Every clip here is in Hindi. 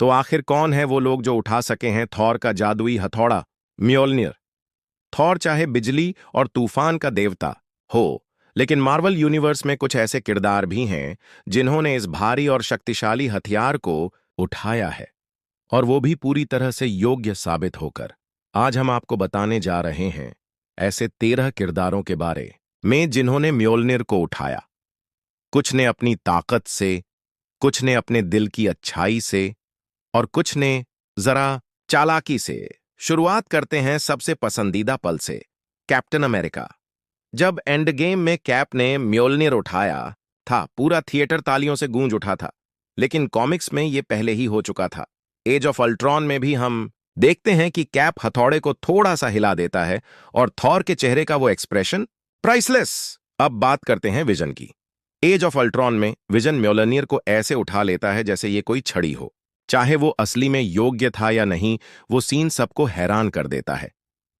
तो आखिर कौन है वो लोग जो उठा सके हैं थॉर का जादुई हथौड़ा म्योलनिर। थॉर चाहे बिजली और तूफान का देवता हो, लेकिन मार्वल यूनिवर्स में कुछ ऐसे किरदार भी हैं जिन्होंने इस भारी और शक्तिशाली हथियार को उठाया है, और वो भी पूरी तरह से योग्य साबित होकर। आज हम आपको बताने जा रहे हैं ऐसे 13 किरदारों के बारे में जिन्होंने म्योलनिर को उठाया। कुछ ने अपनी ताकत से, कुछ ने अपने दिल की अच्छाई से, और कुछ ने जरा चालाकी से। शुरुआत करते हैं सबसे पसंदीदा पल से, कैप्टन अमेरिका। जब एंड गेम में कैप ने म्योलनिर उठाया था, पूरा थिएटर तालियों से गूंज उठा था। लेकिन कॉमिक्स में यह पहले ही हो चुका था। एज ऑफ अल्ट्रॉन में भी हम देखते हैं कि कैप हथौड़े को थोड़ा सा हिला देता है, और थॉर के चेहरे का वो एक्सप्रेशन प्राइसलेस। अब बात करते हैं विजन की। एज ऑफ अल्ट्रॉन में विजन म्योलनिर को ऐसे उठा लेता है जैसे ये कोई छड़ी हो। चाहे वो असली में योग्य था या नहीं, वो सीन सबको हैरान कर देता है।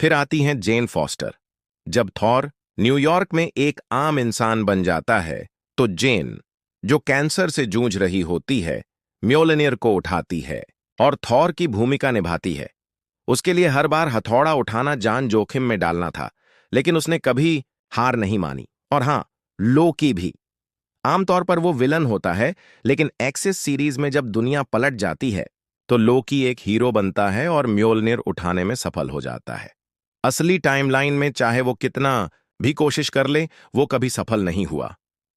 फिर आती हैं जेन फॉस्टर। जब थॉर न्यूयॉर्क में एक आम इंसान बन जाता है, तो जेन, जो कैंसर से जूझ रही होती है, म्योलनिर को उठाती है और थॉर की भूमिका निभाती है। उसके लिए हर बार हथौड़ा उठाना जान जोखिम में डालना था, लेकिन उसने कभी हार नहीं मानी। और हां, लोकी भी। आमतौर पर वो विलन होता है, लेकिन एक्सिस सीरीज में जब दुनिया पलट जाती है, तो लोकी एक हीरो बनता है और म्योलनिर उठाने में सफल हो जाता है। असली टाइमलाइन में चाहे वो कितना भी कोशिश कर ले, वो कभी सफल नहीं हुआ।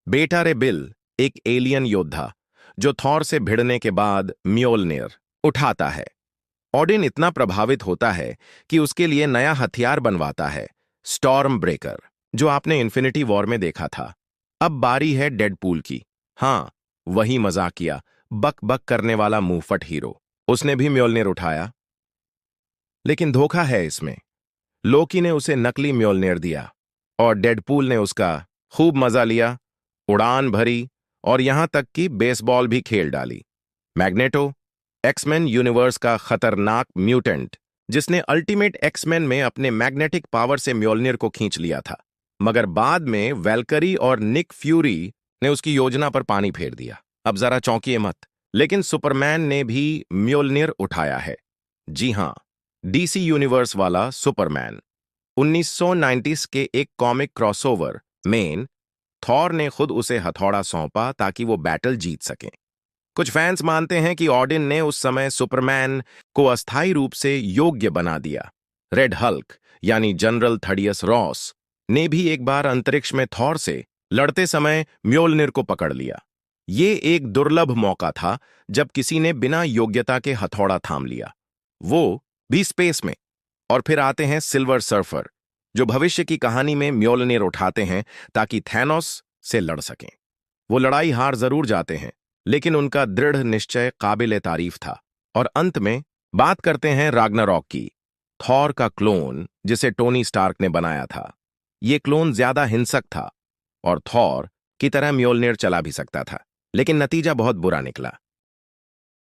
बेटा रे बिल, एक एलियन योद्धा, जो थॉर से भिड़ने के बाद म्योलनिर उठाता है। ओडिन इतना प्रभावित होता है कि उसके लिए नया हथियार बनवाता है, स्टॉर्म ब्रेकर, जो आपने इन्फिनिटी वॉर में देखा था। अब बारी है डेडपूल की। हाँ, वही मजाकिया, बक बक करने वाला मुंहफट हीरो। उसने भी म्योलनिर उठाया, लेकिन धोखा है इसमें। लोकी ने उसे नकली म्योलनिर दिया, और डेडपूल ने उसका खूब मजा लिया, उड़ान भरी, और यहां तक कि बेसबॉल भी खेल डाली। मैग्नेटो, एक्समैन यूनिवर्स का खतरनाक म्यूटेंट, जिसने अल्टीमेट एक्समैन में अपने मैग्नेटिक पावर से म्योलनिर को खींच लिया था, मगर बाद में वैल्करी और निक फ्यूरी ने उसकी योजना पर पानी फेर दिया। अब जरा चौंकिए मत, लेकिन सुपरमैन ने भी म्योलनिर उठाया है। जी हां, डीसी यूनिवर्स वाला सुपरमैन। 1990s के एक कॉमिक क्रॉसओवर में थॉर ने खुद उसे हथौड़ा सौंपा ताकि वो बैटल जीत सके। कुछ फैंस मानते हैं कि ऑडिन ने उस समय सुपरमैन को अस्थायी रूप से योग्य बना दिया। रेड हल्क यानी जनरल थडियस रॉस ने भी एक बार अंतरिक्ष में थॉर से लड़ते समय म्योलनिर को पकड़ लिया। ये एक दुर्लभ मौका था जब किसी ने बिना योग्यता के हथौड़ा थाम लिया, वो भी स्पेस में। और फिर आते हैं सिल्वर सर्फर, जो भविष्य की कहानी में म्योलनिर उठाते हैं ताकि थैनोस से लड़ सकें। वो लड़ाई हार जरूर जाते हैं, लेकिन उनका दृढ़ निश्चय काबिले तारीफ था। और अंत में बात करते हैं राग्नारॉक की, थॉर का क्लोन जिसे टोनी स्टार्क ने बनाया था। ये क्लोन ज्यादा हिंसक था और थॉर की तरह म्योलनिर चला भी सकता था, लेकिन नतीजा बहुत बुरा निकला।